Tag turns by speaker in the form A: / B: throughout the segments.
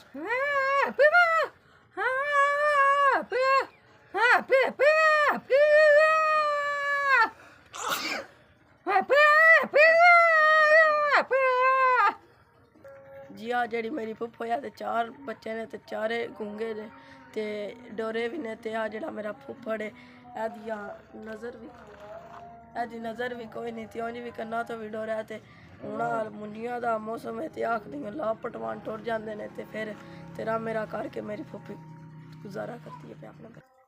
A: जी आ जी मेरी फुफ्फो है तो 4 बच्चे ने तो चारे गूंगे ने ते डोरे भी ने ते आ जड़ा मेरा फुफ्फड़ है एदी नज़र भी कोई नहीं थी उंज भी कन्ना तो भी डोरा ते हूँ मुंजियां दा मौसम है ते आखदियां ला पटवान टुर जाते हैं तो फिर तेरा मेरा करके मेरी फुफ्फी गुजारा करती है पे अपना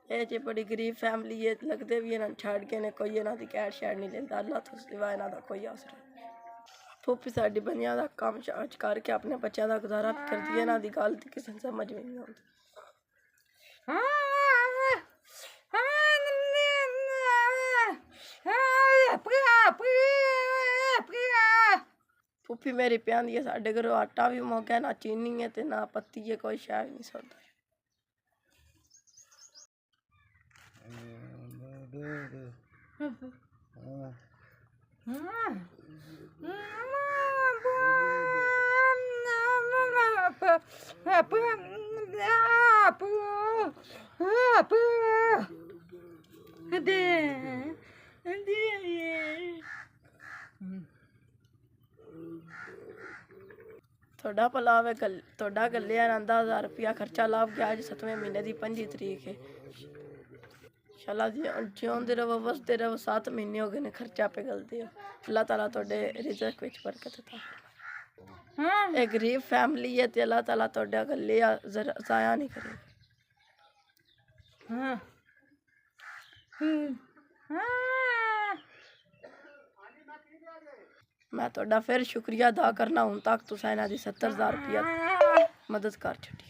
A: ये जी बड़ी गरीब फैमिली है लगते भी इन्होंने छड़ के ने कोई इन्हों की कैट शैड नहीं लेंदा अल्लाह तो सिवा इन्हों का कोई आसरा फुफ्फी साडी बनिया दा काम चार्ज करके अपने बच्चों का गुजारा भी करती है इन्हों की गल की किसी समझ में नहीं आती फुफ्फी मेरी प्यादी है साढ़े घरों आटा भी मुक गया ना चीनी है ते ना पत्ती है कोई शै नहीं सौदा थोड़ा भला वे थोड़ा गले आंदा 1000 रुपया खर्चा लाभ गया अज 7वें महीने की 25 तरीक है शाला जिਉਂਦੇ रहो वसते रहो 7 महीने हो गए ने खर्चा पे गलते हो अल्लाह ताला तोड़े रिज़्क विच बरकत अता एक गरीब फैमिली है ते अल्लाह ताला तोड़ा गले ज़ाया नहीं करेगा मैं तोड़ा फिर शुक्रिया अदा करना हूँ तक तुसा इन्हां दी 70,000 रुपया मदद कर छड़ी